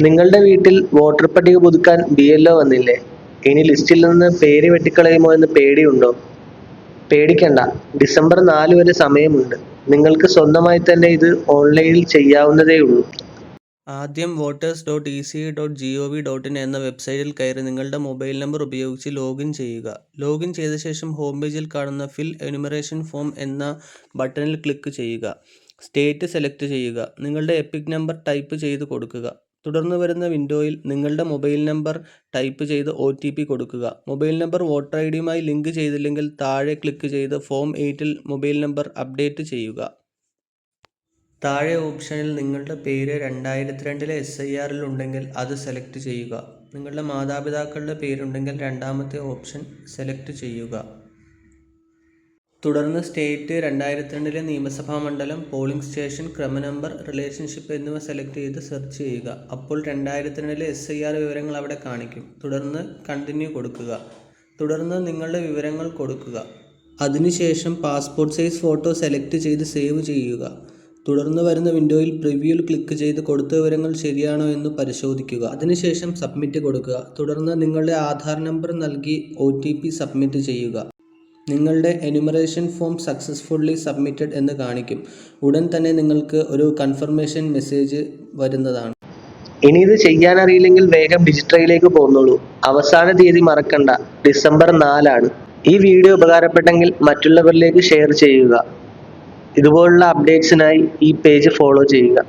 നിങ്ങളുടെ വീട്ടിൽ വോട്ടർ പട്ടിക പുതുക്കാൻ BLO വന്നില്ലേ? ഇനി ലിസ്റ്റിൽ നിന്ന് പേര് വെട്ടിക്കളയുമോ എന്ന് പേടിയുണ്ടോ? പേടിക്കണ്ട, ഡിസംബർ 4 വരെ സമയമുണ്ട്. നിങ്ങൾക്ക് സ്വന്തമായി തന്നെ ഇത് ഓൺലൈനിൽ ചെയ്യാവുന്നതേയുള്ളൂ. ആദ്യം voters.ec.gov.in എന്ന വെബ്സൈറ്റിൽ കയറി നിങ്ങളുടെ മൊബൈൽ നമ്പർ ഉപയോഗിച്ച് ലോഗിൻ ചെയ്യുക. ലോഗിൻ ചെയ്ത ശേഷം ഹോം പേജിൽ കാണുന്ന ഫിൽ എന്യൂമറേഷൻ ഫോം എന്ന ബട്ടണിൽ ക്ലിക്ക് ചെയ്യുക. സ്റ്റേറ്റ് സെലക്ട് ചെയ്യുക. നിങ്ങളുടെ എപിക് നമ്പർ ടൈപ്പ് ചെയ്ത് കൊടുക്കുക. തുടർന്ന് വരുന്ന വിൻഡോയിൽ നിങ്ങളുടെ മൊബൈൽ നമ്പർ ടൈപ്പ് ചെയ്ത് OTP കൊടുക്കുക. മൊബൈൽ നമ്പർ വോട്ടർ ID-യുമായി ലിങ്ക് ചെയ്തില്ലെങ്കിൽ താഴെ ക്ലിക്ക് ചെയ്ത് ഫോം 8-ൽ മൊബൈൽ നമ്പർ അപ്ഡേറ്റ് ചെയ്യുക. താഴെ ഓപ്ഷനിൽ നിങ്ങളുടെ പേര് 2002-ലെ SIR-ൽ ഉണ്ടെങ്കിൽ അത് സെലക്ട് ചെയ്യുക. നിങ്ങളുടെ മാതാപിതാക്കളുടെ പേരുണ്ടെങ്കിൽ രണ്ടാമത്തെ ഓപ്ഷൻ സെലക്ട് ചെയ്യുക. തുടർന്ന് സ്റ്റേറ്റ്, 2002-ലെ നിയമസഭാ മണ്ഡലം, പോളിംഗ് സ്റ്റേഷൻ, ക്രമനമ്പർ, റിലേഷൻഷിപ്പ് എന്നിവ സെലക്ട് ചെയ്ത് സെർച്ച് ചെയ്യുക. അപ്പോൾ 2002-ലെ SIR വിവരങ്ങൾ അവിടെ കാണിക്കും. തുടർന്ന് കണ്ടിന്യൂ കൊടുക്കുക. തുടർന്ന് നിങ്ങളുടെ വിവരങ്ങൾ കൊടുക്കുക. അതിനുശേഷം പാസ്പോർട്ട് സൈസ് ഫോട്ടോ സെലക്ട് ചെയ്ത് സേവ് ചെയ്യുക. തുടർന്ന് വരുന്ന വിൻഡോയിൽ പ്രിവ്യൂവിൽ ക്ലിക്ക് ചെയ്ത് കൊടുത്ത വിവരങ്ങൾ ശരിയാണോ എന്ന് പരിശോധിക്കുക. അതിനുശേഷം സബ്മിറ്റ് കൊടുക്കുക. തുടർന്ന് നിങ്ങളുടെ ആധാർ നമ്പർ നൽകി OTP സബ്മിറ്റ് ചെയ്യുക. നിങ്ങളുടെ എന്യൂമറേഷൻ ഫോം സക്സസ്ഫുള്ളി സബ്മിറ്റഡ് എന്ന് കാണിക്കും. ഉടൻ തന്നെ നിങ്ങൾക്ക് ഒരു കൺഫർമേഷൻ മെസ്സേജ് വരുന്നതാണ്. ഇനി ഇത് ചെയ്യാനറിയില്ലെങ്കിൽ വേഗം ഡിജിറ്റലിലേക്ക് പോന്നോളൂ. അവസാന തീയതി മറക്കണ്ട, ഡിസംബർ 4 ആണ്. ഈ വീഡിയോ ഉപകാരപ്പെട്ടെങ്കിൽ മറ്റുള്ളവരിലേക്ക് ഷെയർ ചെയ്യുക. ഇതുപോലുള്ള അപ്ഡേറ്റ്സിനായി ഈ പേജ് ഫോളോ ചെയ്യുക.